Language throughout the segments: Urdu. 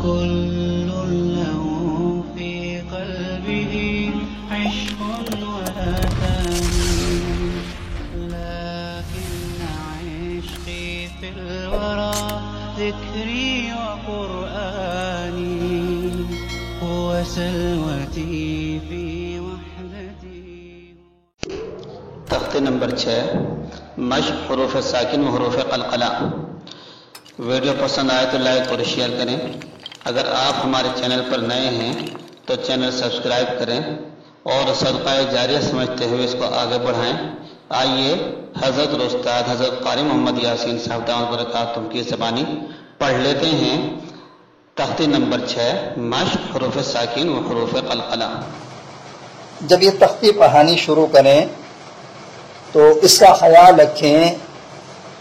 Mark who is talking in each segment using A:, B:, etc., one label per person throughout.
A: كل له في قلبه عشق وأتاني، لكن عشقي في الورى ذكري وقرآني، هو سلوتي في وحدتي.
B: تختے نمبر 6 مشق حروف ساکن و حروف قلقلہ. ویڈیو پسند آئے تو لائک اور شیئر کریں. اگر آپ ہمارے چینل پر نئے ہیں تو چینل سبسکرائب کریں اور صدقہ جاریہ سمجھتے ہوئے اس کو آگے بڑھائیں. آئیے حضرت استاد حضرت قاری محمد یاسین صاحب دامت برکاتہم کی زبانی پڑھ لیتے ہیں. تختی نمبر 6 مشق حروف ساکن و حروف قلقلہ.
C: جب یہ تختی پڑھانی شروع کریں تو اس کا خیال رکھیں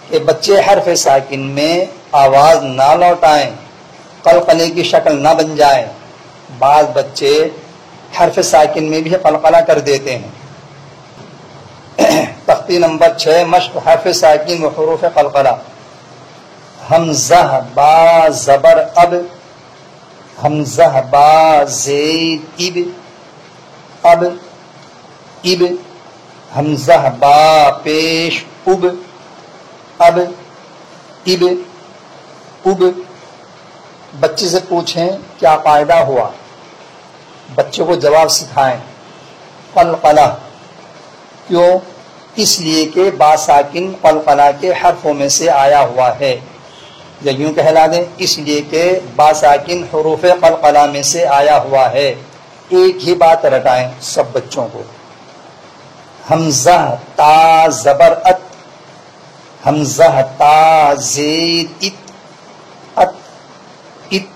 C: کہ بچے حرف ساکن میں آواز نہ لوٹائیں، قلقلے کی شکل نہ بن جائیں. بعض بچے حرف ساکن میں بھی قلقلہ کر دیتے ہیں. تختی نمبر 6 مشق حرف ساکن و حروف قلقلہ. حمزہ با زبر اب، حمزہ با زید اب، اب اب. حمزہ با پیش اب، اب اب اب. بچے سے پوچھیں کیا قاعدہ ہوا، بچے کو جواب سکھائیں. قلقلہ کیوں؟ اس لیے کہ با ساکن قلقلہ کے حرفوں میں سے آیا ہوا ہے. یا یوں کہلا دیں اس لیے کہ با ساکن حروف قلقلہ میں سے آیا ہوا ہے. ایک ہی بات رٹائیں سب بچوں کو. حمزہ تا زبر ات، حمزہ تا زید ات، ات ات.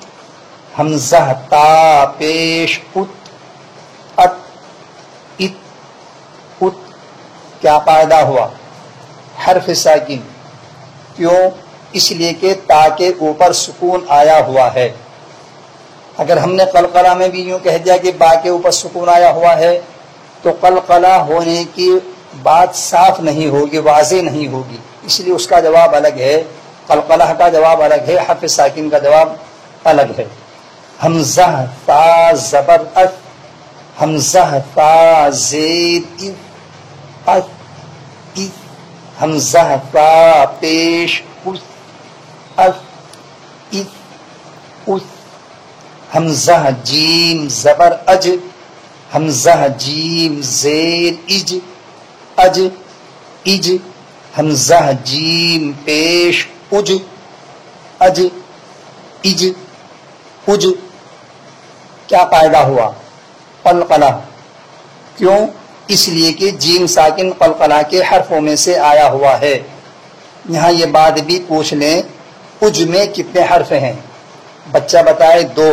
C: حمزہ تا پیش ات، ات ات ات. کیا قاعدہ ہوا؟ حرف ساکن. کیوں؟ اس لیے کہ تا کے اوپر سکون آیا ہوا ہے. اگر ہم نے قلقلہ میں بھی یوں کہہ دیا کہ با کے اوپر سکون آیا ہوا ہے تو قلقلہ ہونے کی بات صاف نہیں ہوگی، واضح نہیں ہوگی. اس لیے اس کا جواب الگ ہے، قلقلہ کا جواب الگ ہے، حرف ساکن کا جواب الگ ہے. حمزہ تا زبر ات، حمزہ تا زید ات، ات. حمزہ تا پیش اس، ات ات اس. حمزہ جیم زبر اج، حمزہ جیم زیر اج، اج اج. حمزہ جیم پیش اج، اج اج اج. کیا قاعدہ ہوا؟ قلقلہ. کیوں؟ اس لیے کہ جیم ساکن قلقلہ کے حرفوں میں سے آیا ہوا ہے. یہاں یہ بات بھی پوچھ لیں اج میں کتنے حرف ہیں؟ بچہ بتائے 2.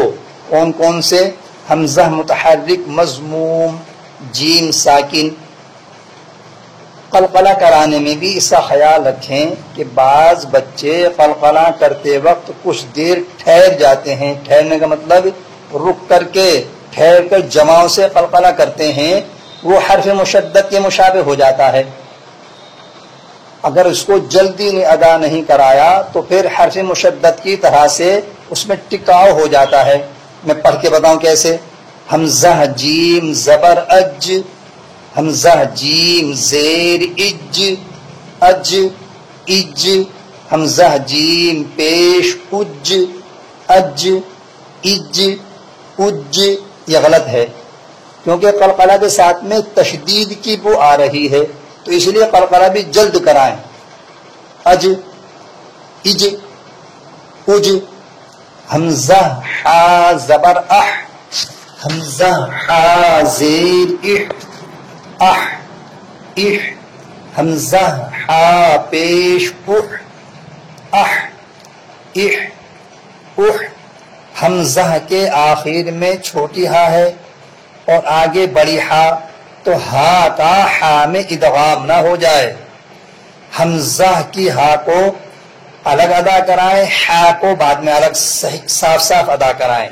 C: کون کون سے؟ حمزہ متحرک مضموم، جیم ساکن. قلقلہ کرانے میں بھی اس کا خیال رکھیں کہ بعض بچے قلقلہ کرتے وقت کچھ دیر ٹھہر جاتے ہیں. ٹھہرنے کا مطلب رک کر کے، ٹھہر کر جماؤں سے قلقلہ کرتے ہیں. وہ حرف مشدد کے مشابہ ہو جاتا ہے. اگر اس کو جلدی ادا نہیں کرایا تو پھر حرف مشدد کی طرح سے اس میں ٹکاؤ ہو جاتا ہے. میں پڑھ کے بتاؤں کیسے. حمزہ جیم زبر اج، حمزہ جیم زیر اج، اج اج. حمزہ جیم پیش اج، اج اج اج. یہ غلط ہے کیونکہ قلقلہ کے ساتھ میں تشدید کی بو آ رہی ہے، تو اس لیے قلقلہ بھی جلد کرائیں. اج اج اج. حمزہ حا زبر اح، حمزہ حا زیر اح، اح اح. حمزہ حا پیش اح، اح اح اح. حمزہ کے آخر میں چھوٹی ہا ہے اور آگے بڑی ہا، تو ہا کا ہا میں ادغام نہ ہو جائے. حمزہ کی ہا کو الگ ادا کرائیں، ہا کو بعد میں الگ صاف صاف ادا کرائیں.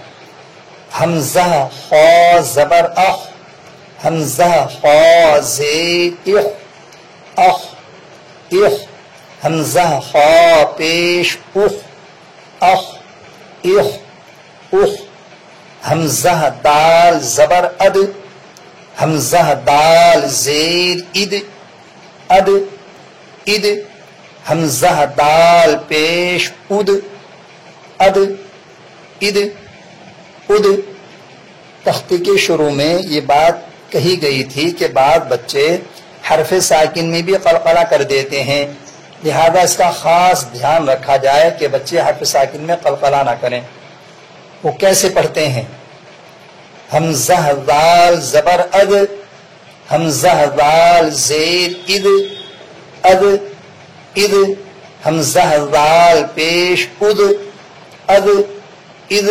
C: حمزہ خا زبر اخ، حمزہ خا زیر اخ، اخ اخ. حمزہ خا پیش اخ، اخ اخ اخ، حمزہ دال زبر اد، حمزہ دال زیر اد، اد اد، حمزہ دال پیش اد، اد اد اد۔ تختی کے شروع میں یہ بات کہی گئی تھی کہ بعض بچے حرف ساکن میں بھی قلقلہ کر دیتے ہیں، لہذا اس کا خاص دھیان رکھا جائے کہ بچے حرف ساکن میں قلقلہ نہ کریں۔ وہ کیسے پڑھتے ہیں؟ حمزہ دال زبر اد، حمزہ دال زیر اد، اد اد، حمزہ دال پیش اد، اد اد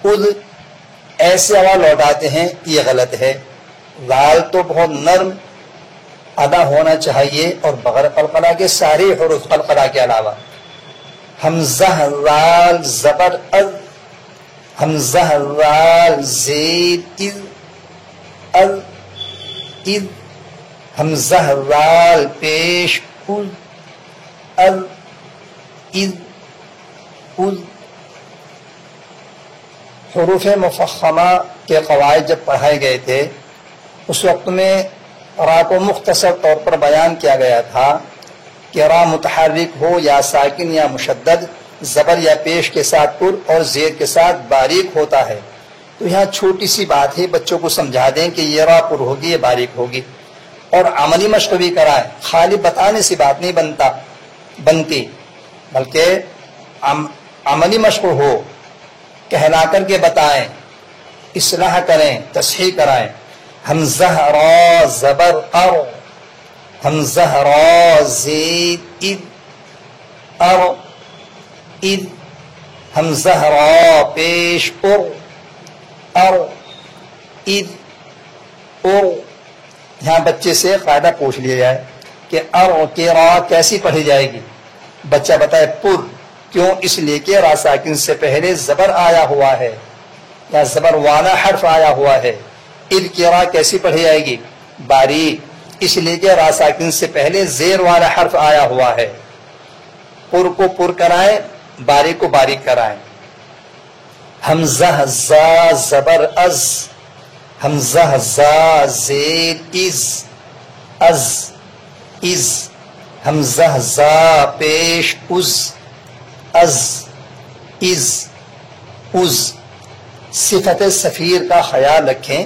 C: اد۔ ایسے آواز لوٹاتے ہیں، یہ غلط ہے۔ دال تو بہت نرم ادا ہونا چاہیے اور بغیر قلقلہ کے سارے حروف قلقلہ کے علاوہ۔ حمزہ دال زبر اد، حمزہ دال زیر اد، اد اد، حمزہ دال پیش اد، اد اد اد۔ حروف مفخمہ کے قواعد جب پڑھائے گئے تھے اس وقت میں را کو مختصر طور پر بیان کیا گیا تھا کہ را متحرک ہو یا ساکن یا مشدد، زبر یا پیش کے ساتھ پر اور زیر کے ساتھ باریک ہوتا ہے۔ تو یہاں چھوٹی سی بات ہے، بچوں کو سمجھا دیں کہ یہ را پر ہوگی، یہ باریک ہوگی، اور عملی مشق بھی کرائیں۔ خالی بتانے سے بات نہیں بنتی، بلکہ عملی مشق ہو، کہلا کر کے بتائیں، اصلاح کریں، تصحیح کرائیں۔ حمزہ را زبر ار، حمزہ را زیر اد، ار اد، حمزہ را پیش ار، ار اد ار۔ یہاں بچے سے قاعدہ پوچھ لیا جائے کہ ار کے را کیسی پڑھی جائے گی؟ بچہ بتائے پر۔ کیوں؟ اس لیے کہ را ساکن سے پہلے زبر آیا ہوا ہے یا زبر والا حرف آیا ہوا ہے۔ اد کی را کیسی پڑھی جائے گی؟ باریک، اس لیے کہ را ساکن سے پہلے زیر والا حرف آیا ہوا ہے۔ پر کو پر کرائیں، باریک کو باریک کرائیں۔ حمزہ زا زبر از، حمزہ زا زیر از، از از، حمزہ زا پیش از، از از از۔ صفت صفیر کا خیال رکھیں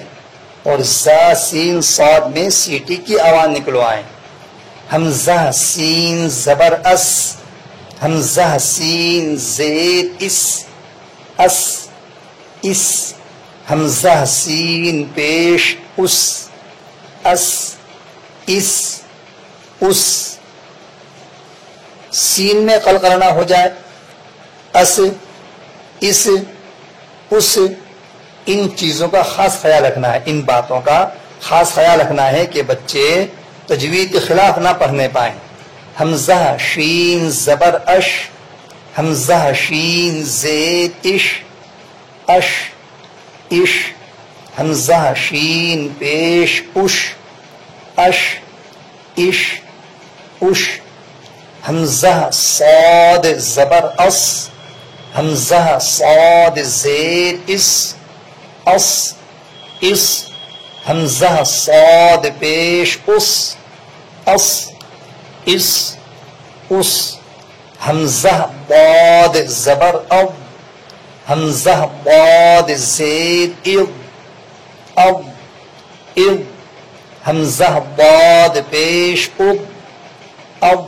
C: اور زا سین صاد میں سیٹی کی آواز نکلوائیں۔ حمزہ سین زبر اس، حمزہ سین زیر اس، اس اس، حمزہ سین پیش اس، اس اس اس۔ سین میں قلقلہ نہ ہو جائے۔ اس، اس، اس، ان چیزوں کا خاص خیال رکھنا ہے، ان باتوں کا خاص خیال رکھنا ہے کہ بچے تجوید کے خلاف نہ پڑھنے پائیں۔ حمزہ شین زبر اش، حمزہ شین زیر اش، اش اش، حمزہ شین پیش اش، اش اش اش، حمزہ صاد زبر اس، حمزہ صاد زیر اس، اس اس، حمزہ صاد پیش اس، اس اس اس، حمزہ ضاد زبر اب، حمزہ ضاد زیر اب، اب اب، حمزہ ضاد پیش اب، اب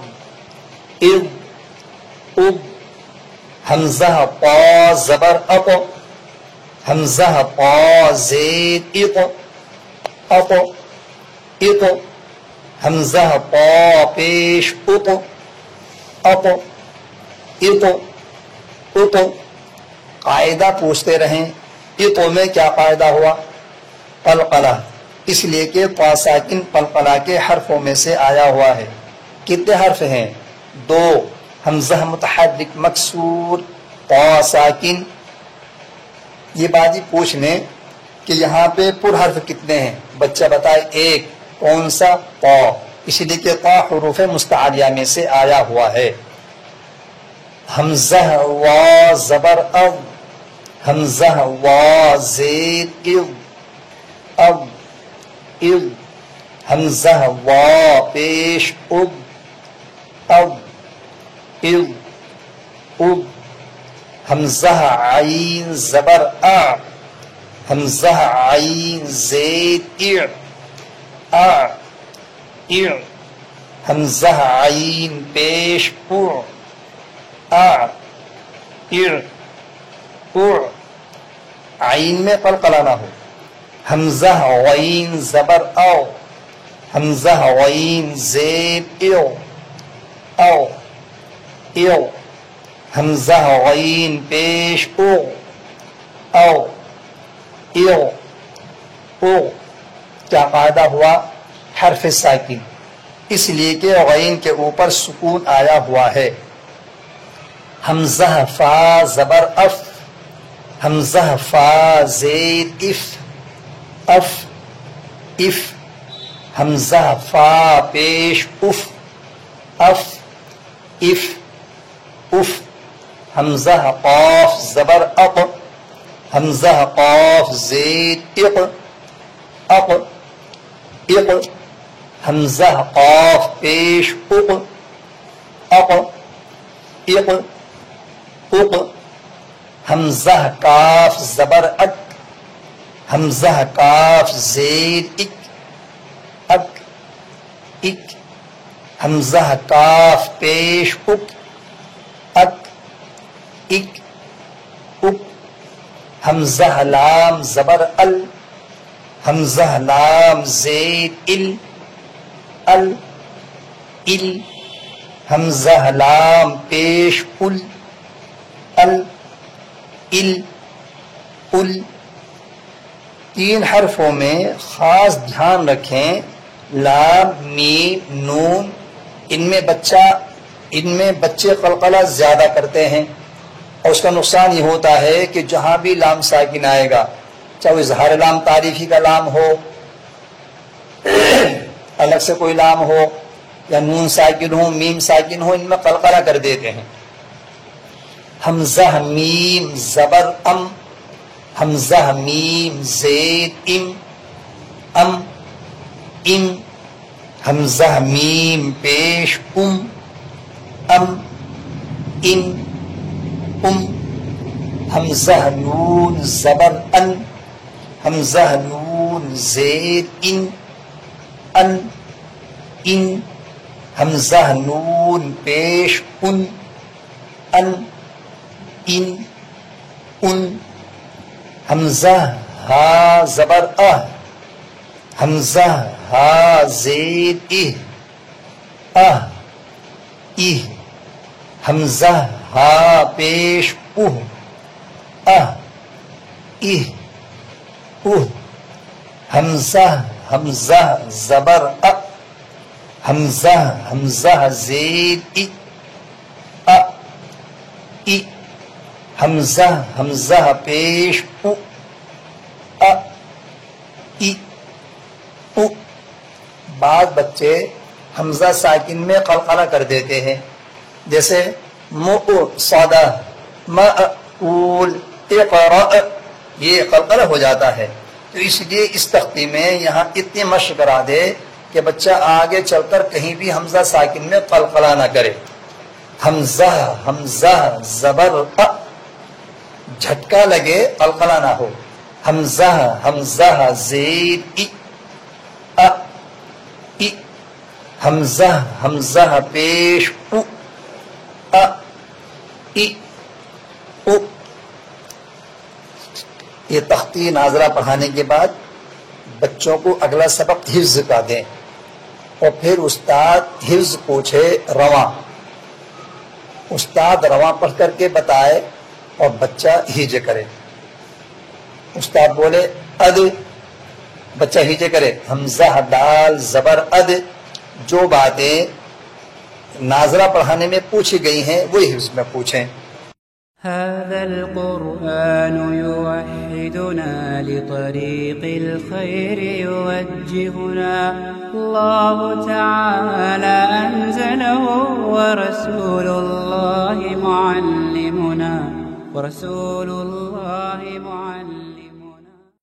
C: اب اب، حمزہ پا زبر اپ، حمزہ پا زیر اپ، اپ اپ، حمزہ پا پیش اپ، اپ اپ اپ۔ قاعدہ پوچھتے رہیں، اپ میں کیا قاعدہ ہوا؟ قلقلہ، اس لیے کہ طا ساکن قلقلہ کے حرفوں میں سے آیا ہوا ہے۔ کتنے حرف ہیں؟ 2، حمزہ متحرک مکسور طا ساکن۔ یہ بازی پوچھ لیں کہ یہاں پہ پر حرف کتنے ہیں؟ بچہ بتائے 1، کون سا؟ طا، اس لیے کہ طا حروف مستعلیہ میں سے آیا ہوا ہے۔ حمزہ وا زبر اب، حمزہ وا زیر اض اب اض حمزہ وا پیش اب اب اض اب حمزہ عین زبر آ حمزہ عین زید اع آ اع حمزہ عین پیش او آ اع او عین میں قلقلہ نہ ہو حمزہ غین زبر او حمزہ غین زید او او او حمزہ غین پیش او او او او کیا قاعدہ ہوا حرف ساکن اس لیے کہ غین کے اوپر سکون آیا ہوا ہے حمزہ فا زبر اف حمزہ فا زید اف اف اف حمزہ فا پیش اف اف اف اف حمزہ قاف زبر اق حمزہ قاف زید اق اق اق حمزہ قاف پیش اق اق اق اق حمزہ کاف زبر اک حمزہ کاف زید اک اک اک حمزہ کاف پیش اک اک اک اک حمزہ لام زبر ال حمزہ لام زید ال ال ال حمزہ لام پیش ال ال ال ال تین حرفوں میں خاص دھیان رکھیں لام میم نون ان میں بچے قلقلہ زیادہ کرتے ہیں اور اس کا نقصان یہ ہوتا ہے کہ جہاں بھی لام ساکن آئے گا چاہے وہ اظہار لام تعریفی کا لام ہو الگ سے کوئی لام ہو یا نون ساکن ہو میم ساکن ہو ان میں قلقلہ کر دیتے ہیں حمزہ میم زبر ام حمزہ میم زید ام ام ام حمزہ میم پیش ام ام حمزہ نون زبر ان حمزہ نون زید ان حمزہ نون پیش ان حمزہ ہا زبر حمزہ ہا زید حمزہ ہا پیش حمزہ زبر حمزہ زید حمزہ پیش بعض بچے حمزہ ساکن میں قلقلہ کر دیتے ہیں جیسے صادہ مأکول اقرأ یہ قلقلہ ہو جاتا ہے تو اس لیے اس تختی میں یہاں اتنی مشق کرا دے کہ بچہ آگے چل کر کہیں بھی حمزہ ساکن میں قلقلہ نہ کرے حمزہ زبر جھٹکا لگے قلقلہ نہ ہو حمزہ زید حمزہ پیش یہ تختی ناظرہ پڑھانے کے بعد بچوں کو اگلا سبق حفظ کا دیں اور پھر استاد حفظ پوچھے رواں استاد رواں پڑھ کر کے بتائے اور بچہ ہیجے کرے استاد بولے اد بچہ ہیجے کرے حمزہ دال زبر اد جو باتیں ناظرہ پڑھانے میں پوچھی گئی ہیں وہی حفظ میں پوچھیں
A: هذا القرآن يوحدنا لطريق الخير يوجهنا الله تعالى أنزله ورسول الله معلمنا ورسول الله عليكم.